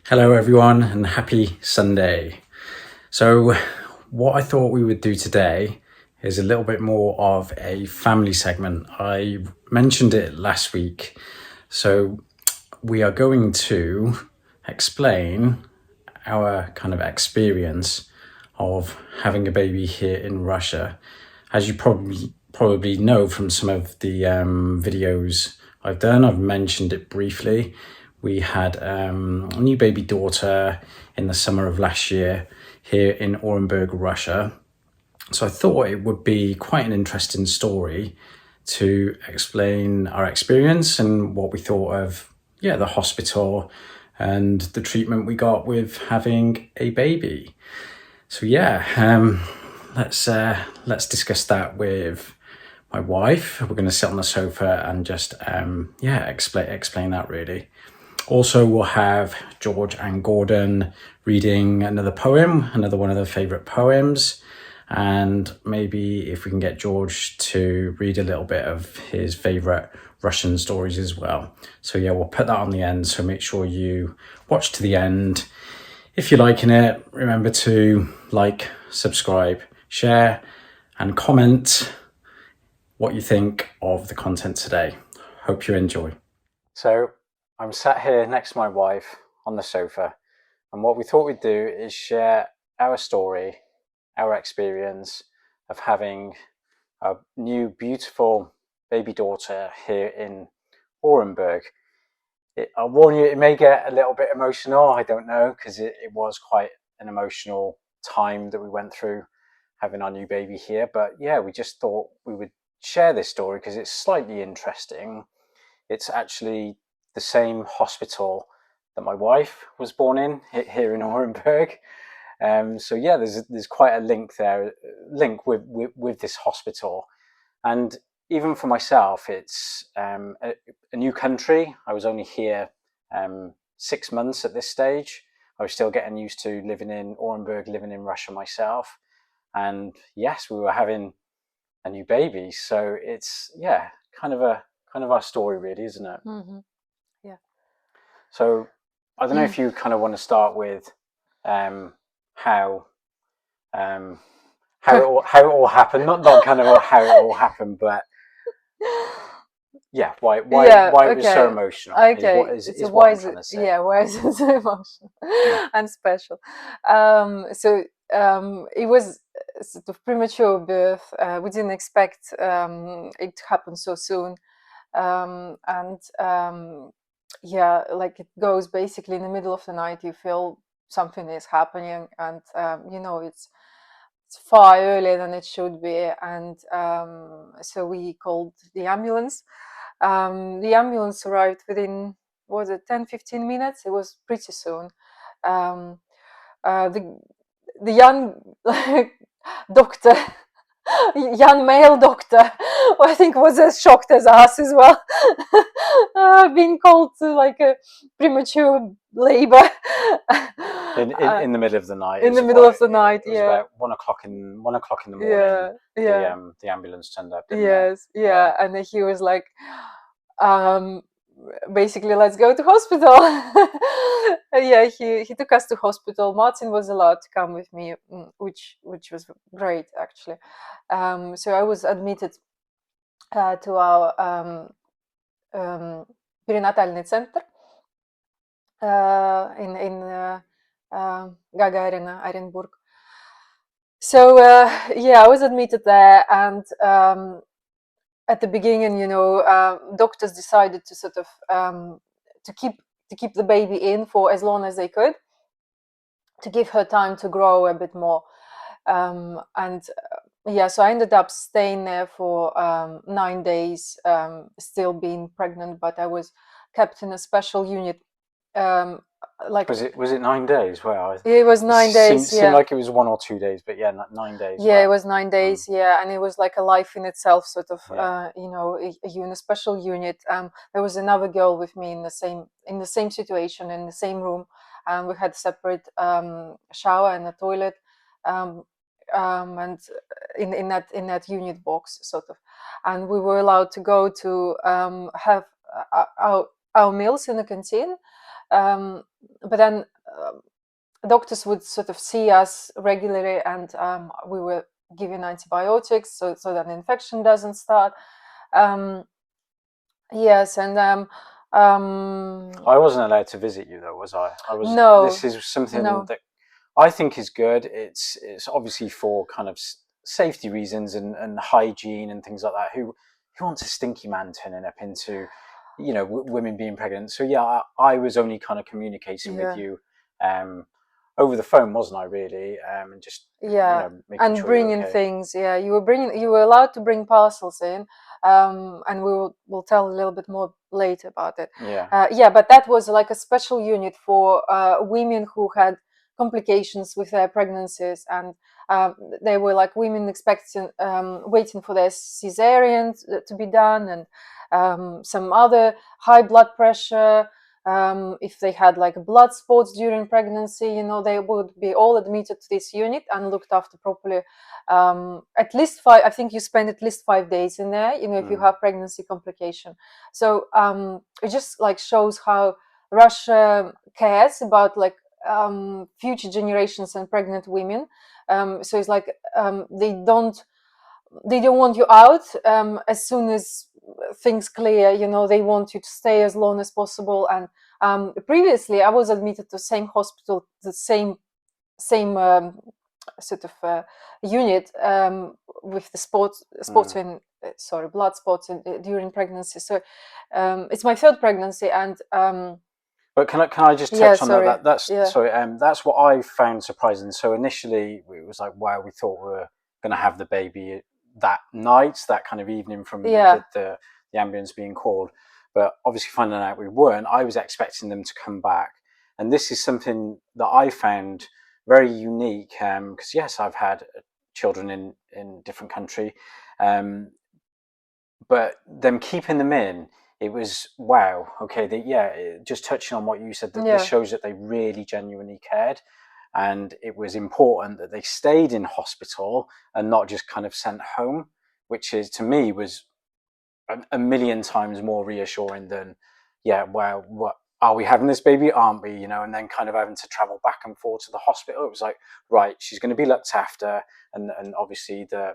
Hello everyone and happy Sunday. So what I thought we would do today is a little bit more of a family segment. I mentioned it last week. So we are going to explain our kind of experience of having a baby here in Russia. As you probably know from some of the videos I've done, I've mentioned it briefly. We had a new baby daughter in the summer of last year here in Orenburg, Russia. So I thought it would be quite an interesting story to explain our experience and what we thought of, the hospital and the treatment we got with having a baby. So let's discuss that with my wife. We're going to sit on the sofa and just explain that really. Also, we'll have George and Gordon reading another one of their favourite poems. And maybe if we can get George to read a little bit of his favourite Russian stories as well. So we'll put that on the end. So make sure you watch to the end. If you're liking it, remember to like, subscribe, share, and comment what you think of the content today. Hope you enjoy. So I'm sat here next to my wife on the sofa, and what we thought we'd do is share our story, our experience of having a new beautiful baby daughter here in Orenburg. I'll warn you, it may get a little bit emotional, I don't know, because it was quite an emotional time that we went through having our new baby here. But we just thought we would share this story because it's slightly interesting. It's actually the same hospital that my wife was born in here in Orenburg. There's quite a link with this hospital. And even for myself, it's a new country. I was only here 6 months at this stage. I was still getting used to living in Orenburg, living in Russia myself. And yes, we were having a new baby. So it's, kind of our story really, isn't it? Mm-hmm. Yeah. So I don't know if you kind of want to start with how it all happened. Not kind of how it all happened, but why it was so emotional. Okay, Why is I'm trying to say. why is it so emotional and special? It was sort of premature birth. We didn't expect it to happen so soon, like it goes basically in the middle of the night. You feel something is happening, and it's far earlier than it should be, and so we called the ambulance. The ambulance arrived within 10-15 minutes. It was pretty soon. The young doctor, young male doctor, I think was as shocked as us as well, being called to like a premature labor in the middle of the night. In the middle of the night, it was about 1 o'clock in the morning. The ambulance turned up. And he was like, basically, let's go to hospital. He took us to hospital. Martyn was allowed to come with me, which was great actually. So I was admitted to our perinatalny center in Gagarina, Orenburg. So I was admitted there, and at the beginning, doctors decided to sort of to keep the baby in for as long as they could, to give her time to grow a bit more. So I ended up staying there for 9 days, still being pregnant, but I was kept in a special unit. Was it 9 days? Well, it was 9 days. Seemed like it was 1 or 2 days, but 9 days. It was 9 days. And it was like a life in itself, sort of. In a special unit. There was another girl with me in the same situation, in the same room, and we had separate shower and a toilet, and in that unit box, sort of, and we were allowed to go to have our meals in the canteen. But then doctors would sort of see us regularly, and we were given antibiotics so that the infection doesn't start. Yes, and I wasn't allowed to visit you though, was I? no, This is something no, that I think is good. It's obviously for kind of safety reasons and hygiene and things like that. Who wants a stinky man turning up into, women being pregnant? So yeah, I was only kind of communicating with you over the phone, wasn't I? Really, and just making and sure you're bringing okay. things. Yeah, you were allowed to bring parcels in, and we'll tell a little bit more later about it. Yeah. But that was like a special unit for women who had complications with their pregnancies, and they were like women expecting, waiting for their cesarean to be done, and some other high blood pressure. If they had like blood spots during pregnancy, they would be all admitted to this unit and looked after properly. At least 5, I think you spend at least 5 days in there, if you have pregnancy complication. So it just like shows how Russia cares about like future generations and pregnant women. So it's like they don't want you out as soon as things clear. They want you to stay as long as possible. And previously I was admitted to the same hospital, the same sort of unit with the blood spots during pregnancy. So it's my 3rd pregnancy, and but can I just touch on sorry. that? That's what I found surprising. So initially it was like, wow, we thought we were going to have the baby that night, that kind of evening from the ambulance being called. But obviously finding out we weren't, I was expecting them to come back. And this is something that I found very unique, because yes, I've had children in different country, but them keeping them in, it was wow. Okay, just touching on what you said, that this shows that they really genuinely cared, and it was important that they stayed in hospital and not just kind of sent home, which is, to me, was a million times more reassuring than, wow, what are we having this baby, aren't we? And then kind of having to travel back and forth to the hospital. It was like, right, she's going to be looked after, and obviously the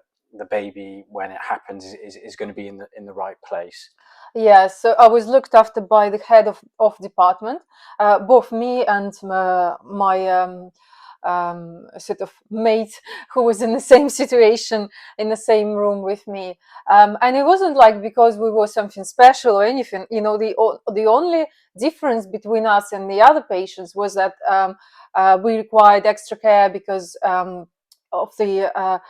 baby, when it happens, is going to be in the right place. Yeah, so I was looked after by the head of department, both me and my sort of mate who was in the same situation, in the same room with me. And it wasn't like because we were something special or anything. The only difference between us and the other patients was that we required extra care because of the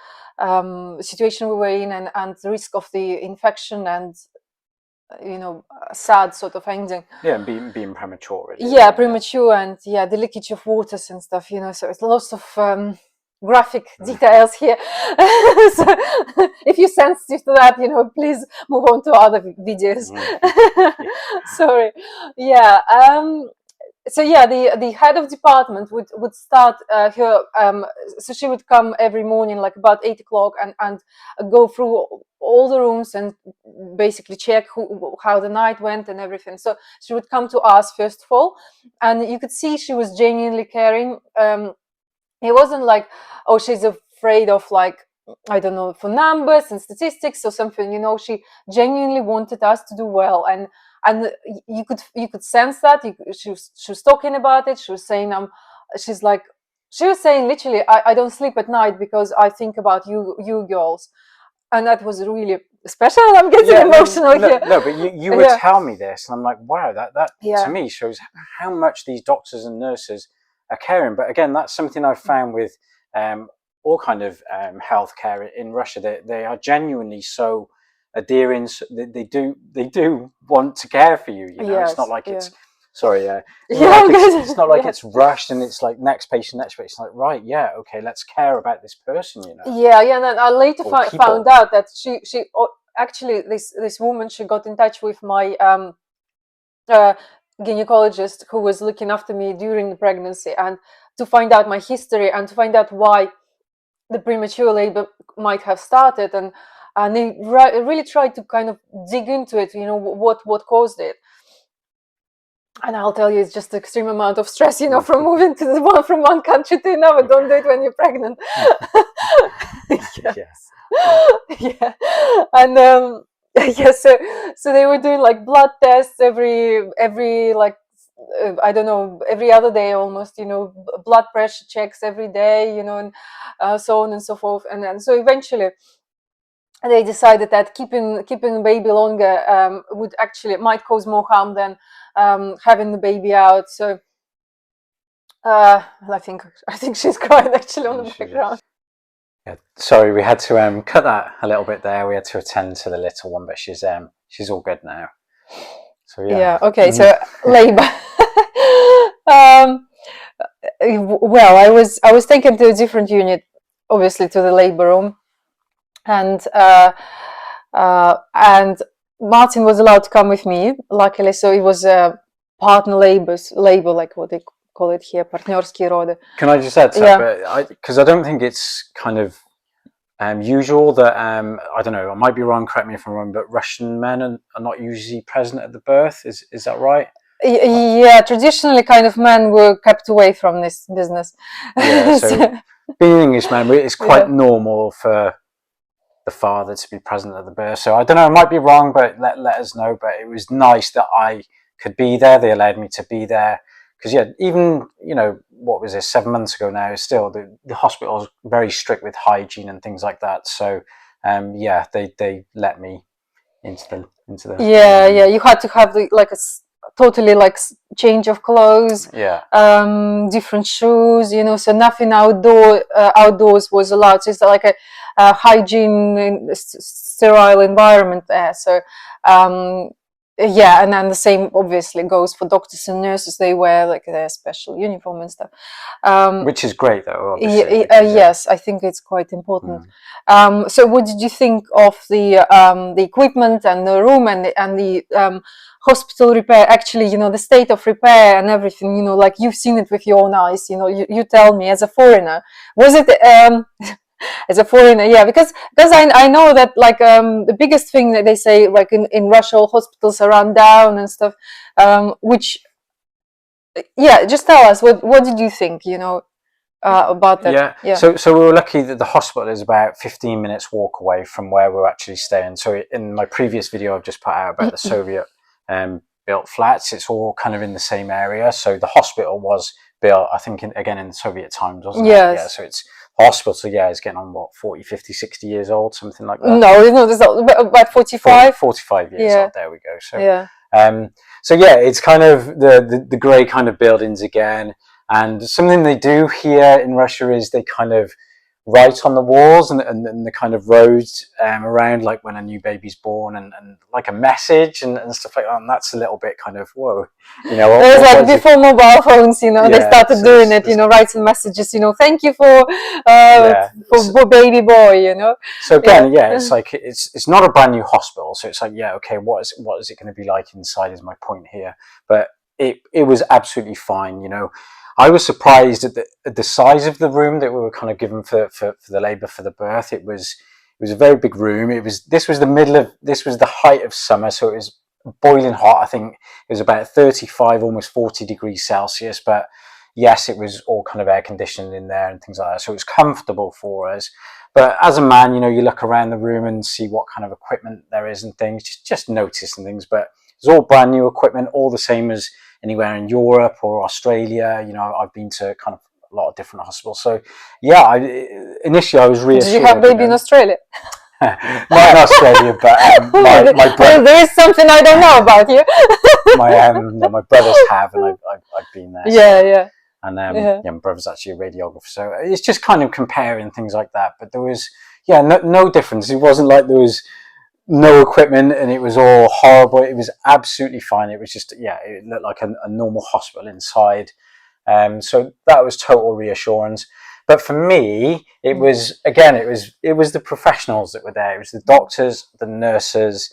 situation we were in, and the risk of the infection, and sad sort of ending. Yeah, and being premature, really. Premature, and the leakage of waters and stuff. So it's lots of graphic details here. So if you're sensitive to that, please move on to other videos. Sorry. So the head of department would start her. So she would come every morning, like about 8 o'clock, and go through all the rooms and basically check how the night went and everything. So she would come to us first of all, and you could see she was genuinely caring. It wasn't like, oh, she's afraid of, like, I don't know, for numbers and statistics or something. She genuinely wanted us to do well, and you could sense that. She was talking about it. She was saying, she was saying literally, I don't sleep at night because I think about you girls. And that was really special. I'm getting emotional here. No, but you would tell me this, and I'm like, wow, that to me shows how much these doctors and nurses are caring. But again, that's something I've found with all kind of healthcare in Russia. They are genuinely so adhering. They do want to care for you. It's not like it's it's not like it's rushed and it's like next patient. It's like, right, okay, let's care about this person. And I later found out that she actually, this woman, she got in touch with my gynecologist who was looking after me during the pregnancy, and to find out my history and to find out why the premature labor might have started, and they really tried to kind of dig into it, what caused it. And I'll tell you, it's just extreme amount of stress, you know, from moving from one country to another. Don't do it when you're pregnant. Yes. Yeah. And yeah, so they were doing like blood tests every like I don't know, every other day almost, you know, blood pressure checks every day, you know, and so on and so forth. And then so eventually they decided that keeping the baby longer might cause more harm than having the baby out. So I think she's crying actually on the background. Yeah, sorry, we had to cut that a little bit there. We had to attend to the little one, but she's all good now. So yeah. Okay. So labor. Well, I was taken to a different unit, obviously to the labor room, and Martyn was allowed to come with me, luckily. So it was a partner labor, like what they call it here, партнерские роды. Can I just add to that? Because I don't think it's kind of usual that I don't know. I might be wrong. Correct me if I'm wrong. But Russian men are not usually present at the birth. Is that right? Yeah, traditionally, kind of men were kept away from this business. Yeah. So being an Englishman, it's quite normal for the father to be present at the birth. So I don't know. I might be wrong, but let us know. But it was nice that I could be there. They allowed me to be there. Because yeah, even, you know, what was this, 7 months ago now, still the hospital is very strict with hygiene and things like that. So yeah, they let me into the yeah, you had to have like a totally like change of clothes, different shoes, you know, so nothing outdoors was allowed. So it's like a hygiene, sterile environment there. So yeah, and then the same obviously goes for doctors and nurses. They wear like their special uniform and stuff, which is great though, obviously. Yes, I think it's quite important. So what did you think of the equipment and the room and the hospital repair? Actually, you know, the state of repair and everything, you know, like you've seen it with your own eyes, you know, you tell me as a foreigner, was it as a foreigner? Yeah, because I know that like the biggest thing that they say, like in Russia, all hospitals are run down and stuff, which yeah, just tell us what did you think, you know, about that? So we were lucky that the hospital is about 15 minutes walk away from where we're actually staying. So in my previous video I've just put out about the Soviet built flats, it's all kind of in the same area. So the hospital was built, I think, again in the Soviet times, wasn't it? Yeah, so it's hospital, so yeah, it's getting on what, 40, 50, 60 years old, something like that. No, there's about 45. 45 years old, there we go. So so yeah, it's kind of the grey kind of buildings again. And something they do here in Russia is they kind of write on the walls and the kind of roads around, like when a new baby's born, and like a message and stuff like that. And that's a little bit kind of, whoa, you know. It was like before mobile phones, you know, they started doing it, you know, writing messages, you know, thank you for baby boy, you know. So again, it's like it's not a brand new hospital, so it's like, yeah, okay, what is it going to be like inside is my point here. But it was absolutely fine, you know. I was surprised at the size of the room that we were kind of given for the labour for the birth. It was a very big room. This was the height of summer, so it was boiling hot. I think it was about 35, almost 40 degrees Celsius. But yes, it was all kind of air conditioned in there and things like that, so it was comfortable for us. But as a man, you know, you look around the room and see what kind of equipment there is and things, just notice and things. But it's all brand new equipment, all the same as anywhere in Europe or Australia. You know, I've been to kind of a lot of different hospitals. So yeah, initially I was reassured. Did you have baby in Australia? Not in Australia, but my brother. There is something I don't know about you. My brothers have, and I've been there. Yeah. And my brother's actually a radiographer, so it's just kind of comparing things like that. But there was no difference. It wasn't like there was no equipment and it was all horrible. It was absolutely fine. It was just it looked like a normal hospital inside. So that was total reassurance. But for me, it was the professionals that were there. It was the doctors, the nurses.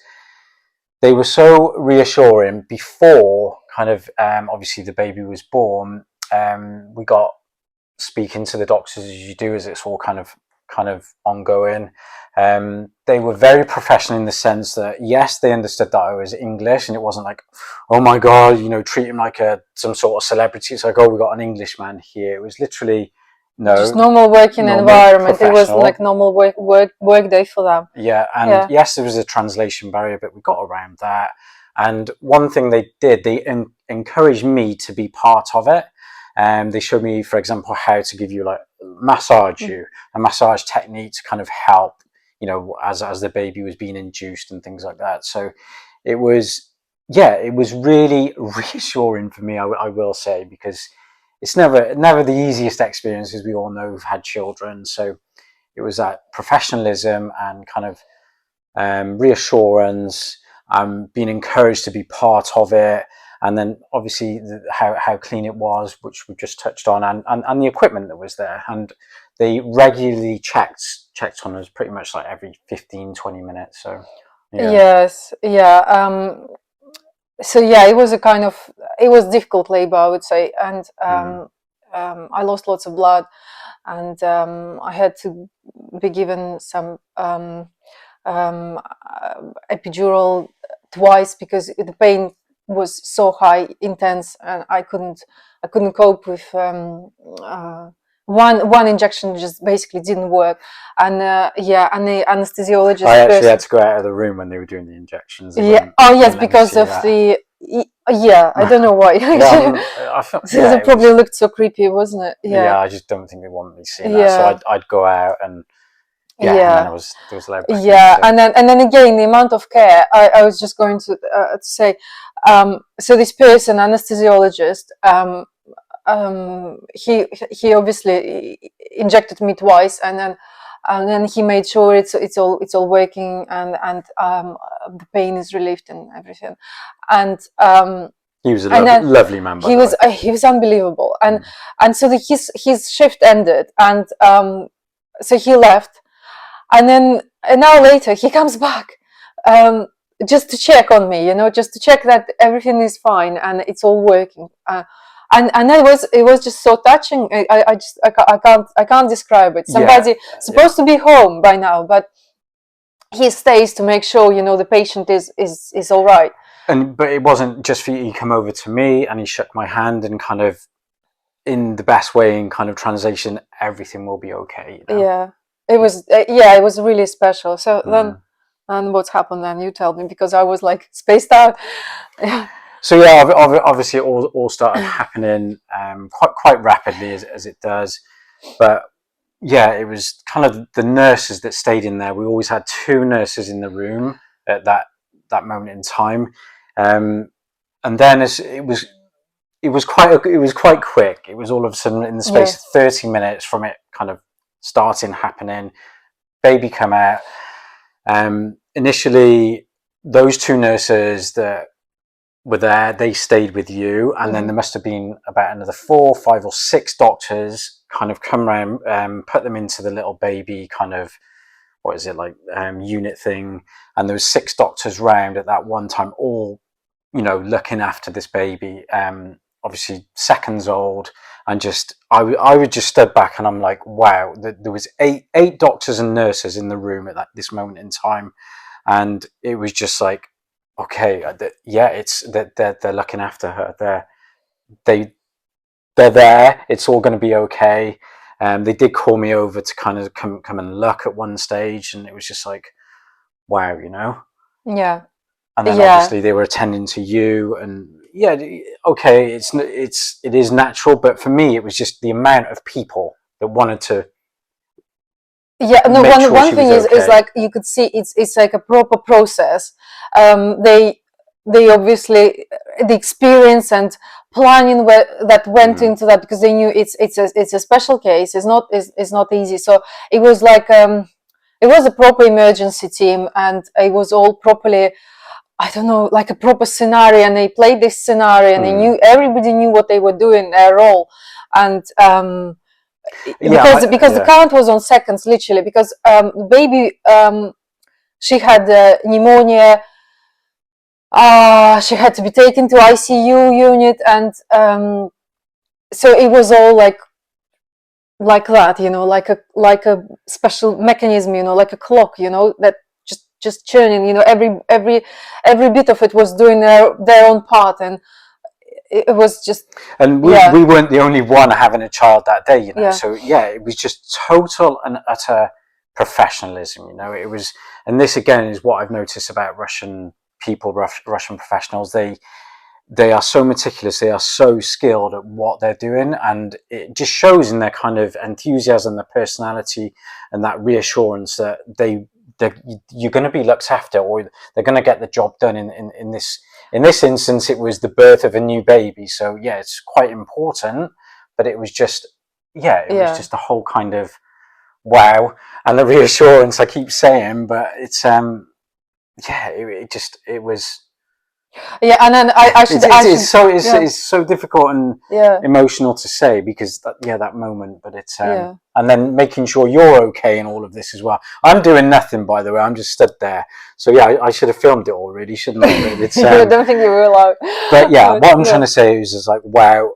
They were so reassuring before kind of obviously the baby was born. We got speaking to the doctors as you do, as it's all kind of kind of ongoing. They were very professional in the sense that, yes, they understood that I was English, and it wasn't like, oh my God, you know, treat him like some sort of celebrity. It's like, oh, we got an Englishman here. It was literally, no, just normal working environment. It was like normal work day for them. Yeah, and yes, there was a translation barrier, but we got around that. And one thing they did, they encouraged me to be part of it. They showed me, for example, how to give you like massage you, a massage technique to kind of help, you know, as the baby was being induced and things like that. So it was, it was really reassuring for me, I will say, because it's never the easiest experience, as we all know who've had children. So it was that professionalism and kind of reassurance, being encouraged to be part of it, and then obviously how clean it was, which we just touched on, and the equipment that was there. And they regularly checked on us pretty much like every 15-20 minutes. So yes, so it was it was difficult labor, I would say, and I lost lots of blood, and I had to be given some epidural twice because the pain was so high, intense, and I couldn't cope with one injection. Just basically didn't work, and and the anesthesiologist. I actually had to go out of the room when they were doing the injections. Because of the. I don't know why. I felt, it probably looked so creepy, wasn't it? Yeah, I just don't think they wanted me seeing that. So I'd go out and and then there was labor. And then again, the amount of care. I was just going to say, so this person, anesthesiologist, he obviously injected me twice, and then he made sure it's all working, and the pain is relieved and everything, and he was a lovely man. He was unbelievable, and so his shift ended, and so he left, and then an hour later he comes back, just to check on me, just to check that everything is fine and it's all working. And it was just so touching. I can't describe it. Somebody supposed to be home by now, but he stays to make sure the patient is all right. But it wasn't just for you. He came over to me and he shook my hand and kind of, in the best way, in kind of translation, everything will be okay. Yeah, it was. It was really special. So then, and what's happened then? You tell me, because I was like spaced out. So obviously it all started happening quite rapidly as it does, but it was kind of the nurses that stayed in there. We always had 2 nurses in the room at that moment in time, and then it was quite quick. It was all of a sudden, in the space of 30 minutes from it kind of starting happening, baby come out. Initially, those 2 nurses that were there, they stayed with you, and then there must have been about another 4, 5 or 6 doctors kind of come around, put them into the little baby kind of, what is it, like unit thing, and there was 6 doctors round at that one time, all looking after this baby, obviously seconds old, and just I would just stood back and I'm like, wow, there was eight doctors and nurses in the room at this moment in time, and it was just like, okay, it's that they're looking after her. They're there. It's all going to be okay. They did call me over to kind of come and look at one stage, and it was just like, wow, Yeah. And then obviously they were attending to you, and okay, it is natural, but for me, it was just the amount of people that wanted to. One thing is like, you could see it's like a proper process. They obviously, the experience and planning that went into that, because they knew it's a special case. It's not easy. So it was like it was a proper emergency team, and it was all properly, I don't know, like a proper scenario, and they played this scenario, and everybody knew what they were doing, their role, and because the count was on seconds, literally, because the baby, she had pneumonia. She had to be taken to ICU unit, and so it was all like like that, you know, like a special mechanism, you know, like a clock, you know, that just churning, you know, every bit of it was doing their own part, and it was just. And we weren't the only one having a child that day, you know. So yeah, it was just total and utter professionalism, you know. It was, and this again is what I've noticed about Russian people, Russian professionals. They are so meticulous, they are so skilled at what they're doing, and it just shows in their kind of enthusiasm, their personality, and that reassurance that you're going to be looked after, or they're going to get the job done. In this instance, it was the birth of a new baby, so yeah, it's quite important. It was just was just the whole kind of wow, and the reassurance I keep saying, but it's it was. Yeah, and then it's so difficult and emotional to say, because that moment, but it's and then making sure you're okay in all of this as well. I'm doing nothing, by the way, I'm just stood there, so yeah, I should have filmed it all, really, shouldn't I? But it's I don't think you were allowed. But yeah, what I'm trying to say is like, wow,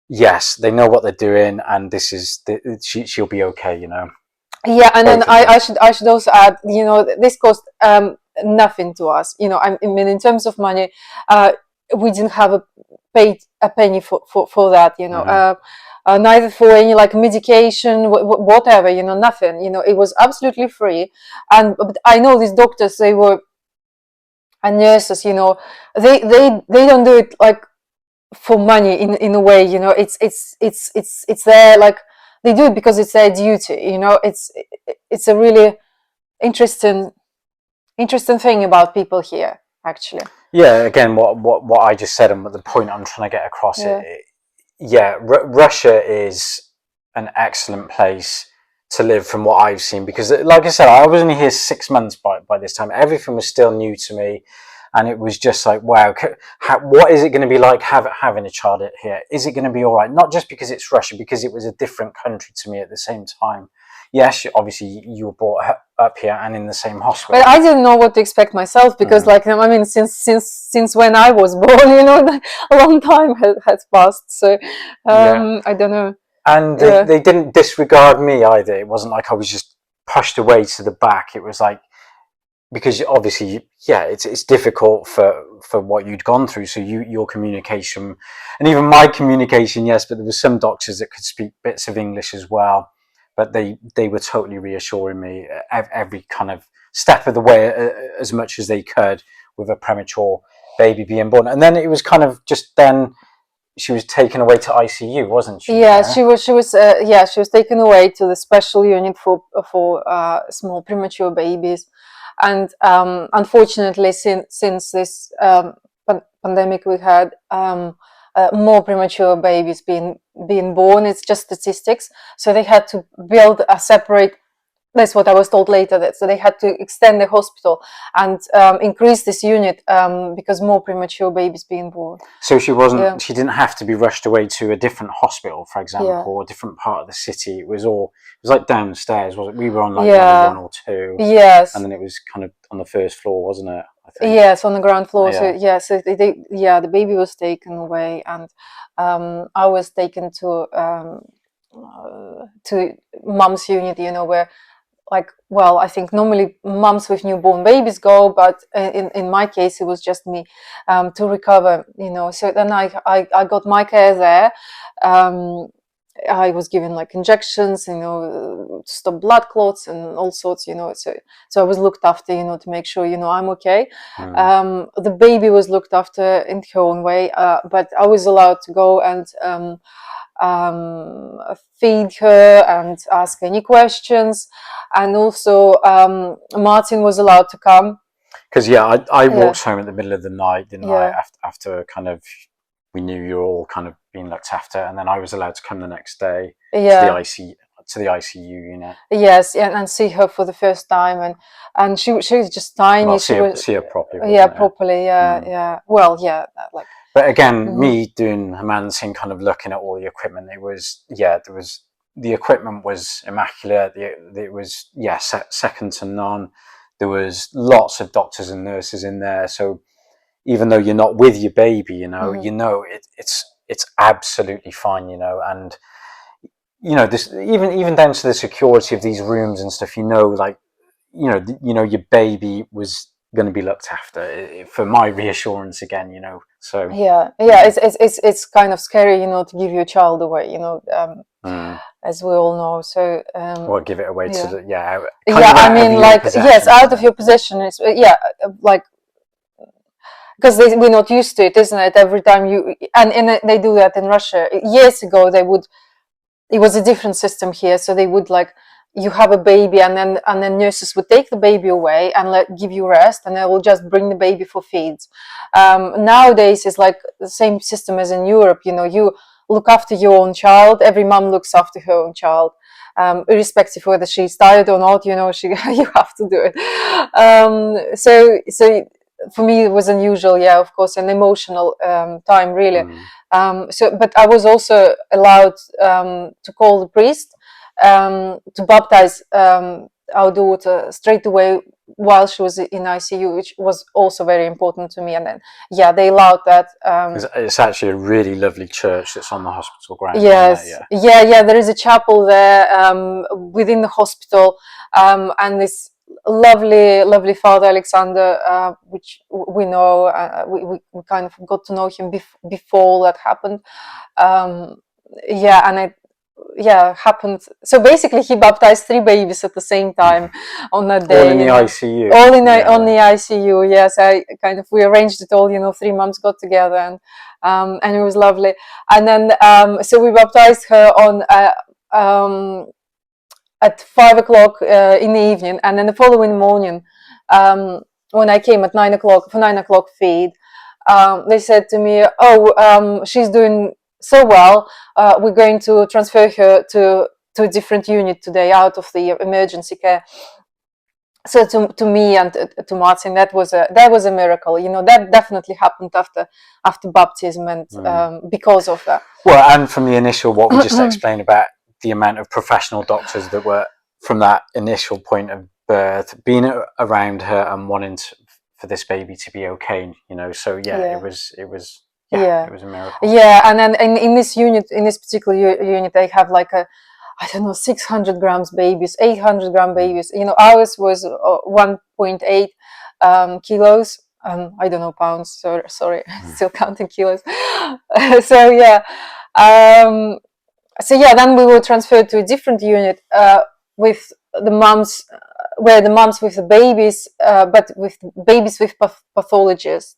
yes, they know what they're doing, and this is she'll be okay, you know. Yeah, and then I should also add, you know, this cost nothing to us, you know. I mean, in terms of money, we didn't have paid a penny for that, you know. Neither for any like medication, whatever, you know, nothing, you know. It was absolutely free. But I know these doctors, they were, and nurses, you know, they don't do it like for money in a way, you know. It's their, like, they do it because it's their duty, you know. It's a really interesting thing about people here, actually. Yeah, again, what I just said, and what the point I'm trying to get across, Russia is an excellent place to live from what I've seen, because like I said, I was only here 6 months by this time. Everything was still new to me, and it was just like, wow, what is it going to be like having a child here? Is it going to be all right? Not just because it's Russia, because it was a different country to me at the same time. Yes, obviously you were brought up here and in the same hospital. But I didn't know what to expect myself, because like, I mean, since when I was born, you know, a long time has passed. So I don't know. And they didn't disregard me either. It wasn't like I was just pushed away to the back. It was like, because obviously, it's difficult for what you'd gone through. So your communication, and even my communication, yes, but there were some doctors that could speak bits of English as well. But they were totally reassuring me every kind of step of the way, as much as they could, with a premature baby being born. And then it was kind of just then she was taken away to ICU, wasn't she? Yeah, she was taken away to the special unit for small premature babies. And unfortunately, since this pandemic, we had more premature babies being born. It's just statistics. So they had to build a separate. That's what I was told later. So they had to extend the hospital and increase this unit because more premature babies being born. So she wasn't. She didn't have to be rushed away to a different hospital, for example, or a different part of the city. It was like downstairs, was it? We were on like level 1 or 2. Yes. And then it was kind of on the first floor, wasn't it? I think. Yes, on the ground floor. Yeah. So the baby was taken away, and I was taken to mom's unit. You know, where, like, well, I think normally moms with newborn babies go, but in my case, it was just me to recover, you know. So then I got my care there. I was given like injections, you know, to stop blood clots and all sorts, you know. So I was looked after, you know, to make sure, you know, I'm okay. The baby was looked after in her own way, but I was allowed to go and feed her and ask any questions. And also Martyn was allowed to come, because I walked home at the middle of the night, didn't I, after kind of we knew you were all kind of being looked after, and then I was allowed to come the next day to the ICU unit. Yes, and see her for the first time, and she was just tiny. Well, see her properly. Properly. Yeah. Well, like. But again, me doing a man thing, kind of looking at all the equipment, the equipment was immaculate. It was second to none. There was lots of doctors and nurses in there. So even though you're not with your baby, you know, it's absolutely fine, you know. And you know, this even down to the security of these rooms and stuff. You know, like your baby was going to be looked after, for my reassurance again. You know, so yeah, it's kind of scary, you know, to give your child away, you know, as we all know. So or give it away to the I mean, like, yes, out of your possession is like, because we're not used to it, isn't it? Every time and they do that in Russia. Years ago, it was a different system here, so they would, like, you have a baby, and then nurses would take the baby away and give you rest, and they will just bring the baby for feeds. Nowadays, it's like the same system as in Europe. You know, you look after your own child. Every mom looks after her own child, irrespective of whether she's tired or not. You know, you have to do it. So for me, it was unusual, yeah, of course, an emotional time, really. But I was also allowed to call the priest to baptize our daughter straight away while she was in ICU, which was also very important to me. And then, they allowed that. It's actually a really lovely church that's on the hospital ground. Yes, there is a chapel there within the hospital, and this lovely Father Alexander, which we know, we kind of got to know him before that happened. And it happened. So basically, he baptized 3 babies at the same time on that day. All in the ICU. All on the ICU. Yes, we arranged it all. You know, 3 moms got together, and it was lovely. And then so we baptized her on at 5 o'clock in the evening, and then the following morning, when I came at 9 o'clock for 9 o'clock feed, they said to me, she's doing so well, we're going to transfer her to a different unit today, out of the emergency care. So to me and to Martyn, that was a miracle. You know, that definitely happened after baptism, and because of that. Well, and from the initial, what we just explained about the amount of professional doctors that were from that initial point of birth, being around her and wanting for this baby to be okay. You know, so it was. It was a miracle. Yeah, and then in this particular unit, they have like 600 grams babies, 800 gram babies. You know, ours was 1.8 kilos. I don't know, pounds. So sorry, still counting kilos. Then we were transferred to a different unit with the moms, where the moms with the babies, but with babies with pathologies,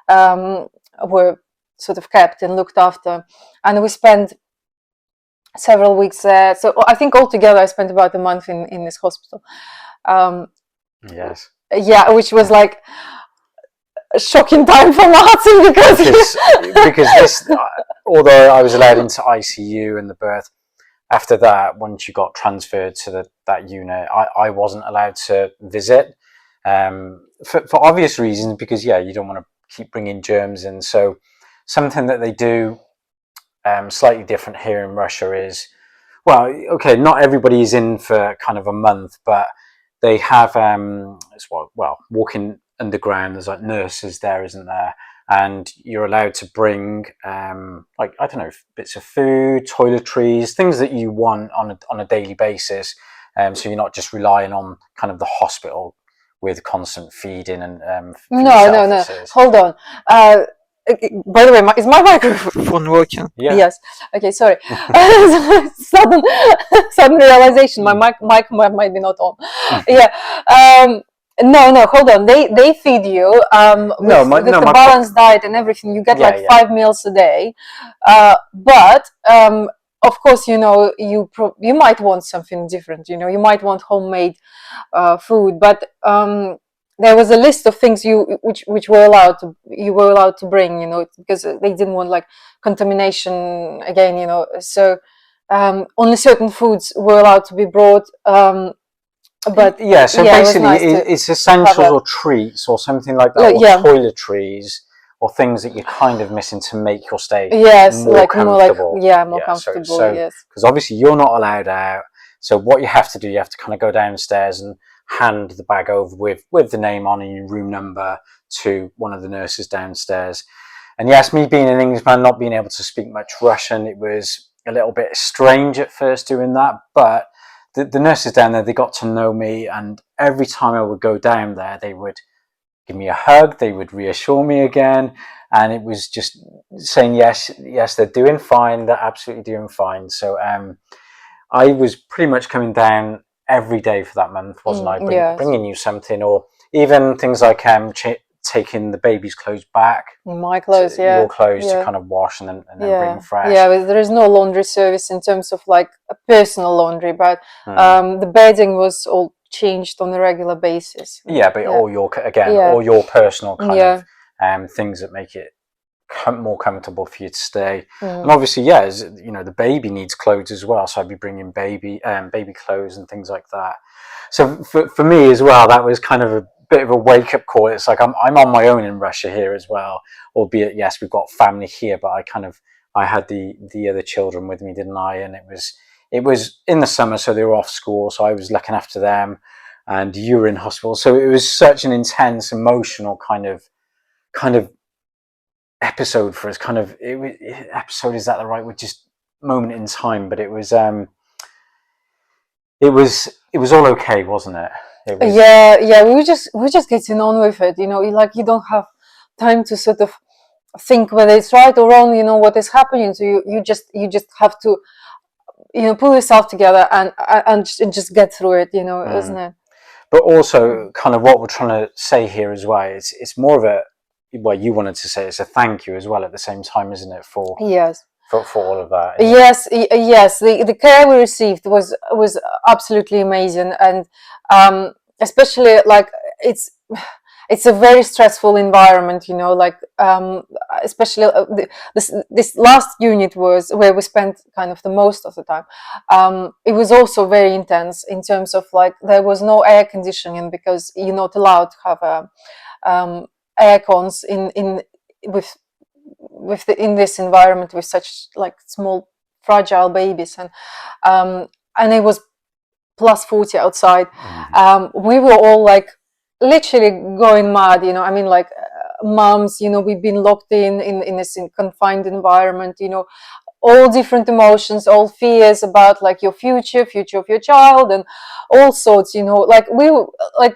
were sort of kept and looked after. And we spent several weeks there. So I think altogether I spent about a month in this hospital. Yes. Yeah, which was like a shocking time for Martyn because this, although I was allowed into ICU and the birth, after that, once you got transferred to that unit, I wasn't allowed to visit, for obvious reasons, because you don't want to keep bringing germs in. So something that they do slightly different here in Russia is, not everybody is in for kind of a month, but they have walking underground. There's like nurses there, isn't there? And you're allowed to bring bits of food, toiletries, things that you want on a daily basis. So you're not just relying on kind of the hospital with constant feeding and no. Hold on. By the way, is my microphone working? Yeah. Yes. Okay, sorry. sudden realization, my mic might be not on. No, hold on. They feed you with the balanced diet and everything. You get 5 meals a day, but of course, you know, you might want something different. You know, you might want homemade food, but there was a list of things which you were allowed to bring, you know, because they didn't want like contamination again, you know. So only certain foods were allowed to be brought. But basically, it's essentials or treats or something like that, or toiletries or things that you're kind of missing to make your stay more comfortable. More comfortable. So, yes, because obviously you're not allowed out. So what you have to do, you have to kind of go downstairs and hand the bag over with the name on and your room number to one of the nurses downstairs. And yes, me being an Englishman, not being able to speak much Russian, it was a little bit strange at first doing that, but the nurses down there, they got to know me, and every time I would go down there, they would give me a hug, they would reassure me again, and it was just saying yes, they're doing fine, they're absolutely doing fine. So I was pretty much coming down every day for that month, wasn't I? Bringing you something, or even things like taking the baby's clothes back, my clothes, your clothes to kind of wash and then bring fresh. Yeah, there is no laundry service in terms of like a personal laundry, but the bedding was all changed on a regular basis. Yeah, but all your all your personal kind of things that make it more comfortable for you to stay. And obviously, you know, the baby needs clothes as well, so I'd be bringing baby clothes and things like that. So for me as well, that was kind of a bit of a wake-up call. It's like I'm on my own in Russia here as well, albeit yes, we've got family here, but I had the other children with me, didn't I? And it was in the summer, so they were off school, so I was looking after them, and you were in hospital. So it was such an intense, emotional kind of episode for us. Episode, is that the right word? Just moment in time, but it was all okay, wasn't it? We were just getting on with it, you know. Like, you don't have time to sort of think whether it's right or wrong, you know, what is happening to you. You just have to, you know, pull yourself together and just get through it, you know, isn't it? But also, kind of what we're trying to say here as well, it's more of a, well, you wanted to say it's a thank you as well at the same time, isn't it? For all of that. Yes. The care we received was absolutely amazing, and especially like it's a very stressful environment, you know. Like especially this last unit was where we spent kind of the most of the time. It was also very intense in terms of like there was no air conditioning because you're not allowed to have air cons in this environment with such like small fragile babies, and it was plus 40 outside. We were all like literally going mad, you know. I mean, like moms, you know, we've been locked in this confined environment, you know, all different emotions, all fears about like your future of your child, and all sorts, you know. Like we were like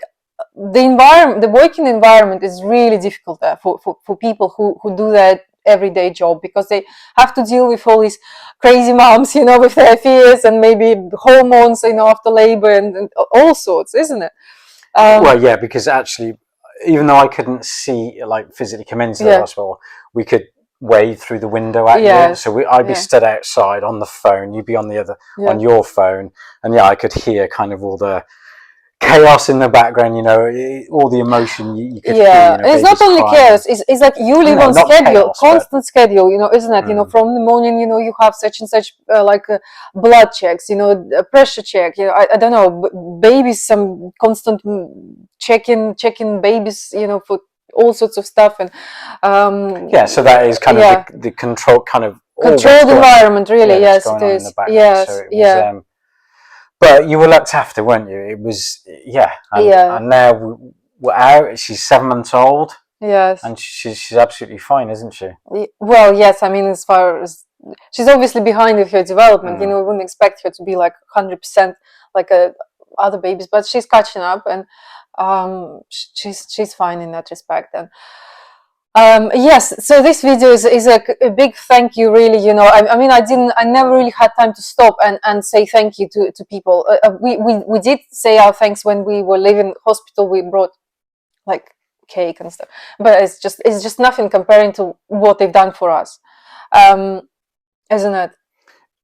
the working environment is really difficult there for people who do their everyday job, because they have to deal with all these crazy moms, you know, with their fears and maybe hormones, you know, after labor and all sorts, isn't it? Well, yeah, because actually, even though I couldn't see, like, physically come into the hospital, we could wave through the window at you. So I'd be stood outside on the phone, you'd be on the other on your phone, and I could hear kind of all the chaos in the background, you know, all the emotion you could hear. You know, it's not only chaos, it's like you live on schedule, chaos, constant schedule, you know, isn't it? You know, from the morning, you know, you have such and such like blood checks, you know, pressure check, you know, I don't know, babies, some constant checking babies, you know, for all sorts of stuff. And so that is kind of the control, kind of controlled environment, really. Yes, it is. Yes, but you were looked after, weren't you? It was, and now we're out. She's 7 months old. Yes. And she's absolutely fine, isn't she? Well, yes. I mean, as far as she's obviously behind with her development, you know, we wouldn't expect her to be like 100% like other babies, but she's catching up, and she's fine in that respect. And yes, so this video is a big thank you, really. You know, I mean, I never really had time to stop and say thank you to people. We did say our thanks when we were leaving hospital. We brought like cake and stuff, but it's just nothing comparing to what they've done for us, isn't it?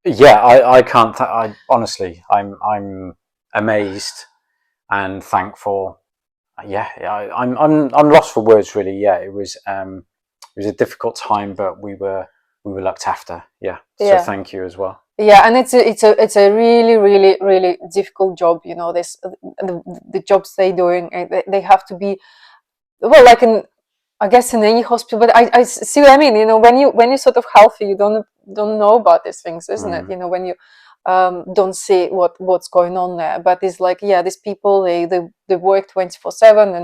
Yeah, I can't. I honestly, I'm amazed and thankful. I'm lost for words, really. Yeah, it was a difficult time, but we were looked after. So thank you as well. Yeah, and it's a really, really, really difficult job, you know. The jobs they're doing, they have to be, well, like I guess in any hospital, but I see what I mean. You know, when you're sort of healthy, you don't know about these things, isn't it? You know, when you don't see what's going on there. But it's like, these people, they work 24/7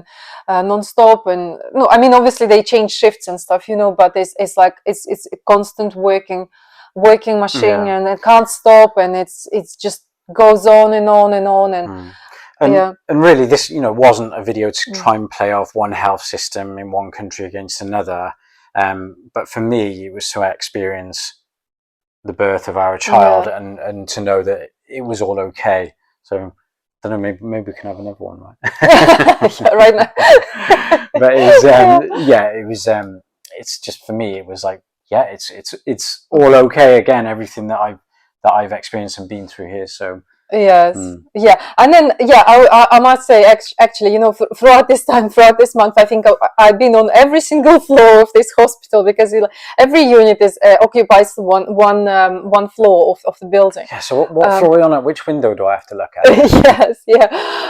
and non-stop. And no, I mean, obviously they change shifts and stuff, you know, but it's like it's a constant working working machine, and it can't stop, and it's just goes on and on and on, and really this, you know, wasn't a video to try and play off one health system in one country against another, but for me it was to experience the birth of our child, and to know that it was all okay. So I don't know, maybe we can have another one, right? Right now. But it's it was it's just, for me it was like, it's all okay again, everything that I've experienced and been through here. So yes, and then I must say, actually, you know, throughout this month, I think I've been on every single floor of this hospital, because every unit occupies one floor of the building. Yeah. So what floor are we on at? Which window do I have to look at? Yes, yeah.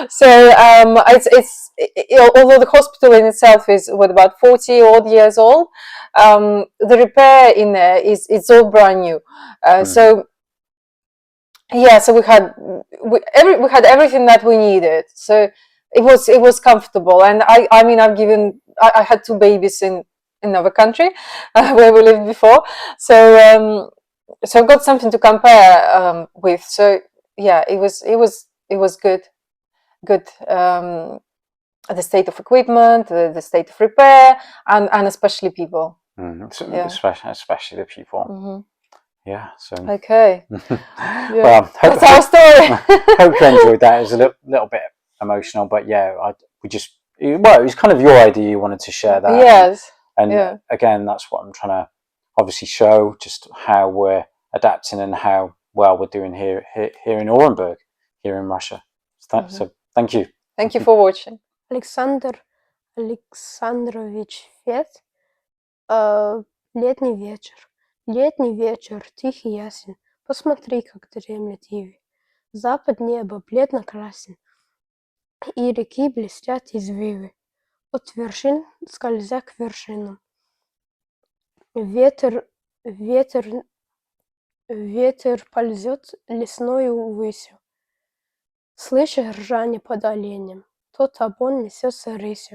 So although the hospital in itself is about 40 odd years old, the repair in there it's all brand new. So. Yeah, so we had everything that we needed. So it was comfortable, and I mean I had two babies in another country where we lived before, so I got something to compare with. So yeah, it was good. The state of equipment, the state of repair, and especially people. Especially the people. Yeah. So okay. Well, that's our story. Hope you enjoyed that. It was a little bit emotional, but yeah, it was kind of your idea. You wanted to share that. Yes. And again, that's what I'm trying to obviously show, just how we're adapting and how well we're doing here in Orenburg, here in Russia. So thank you. Thank you for watching. Александр Александрович Фет. Летний вечер. Летний вечер, тихий ясен. Посмотри, как дремлет иви. Запад неба бледно-красен, и реки блестят извивы. От вершин скользя к вершинам. Ветер ползет лесною ввысью. Слышишь ржание под оленем, тот табун несется рысью.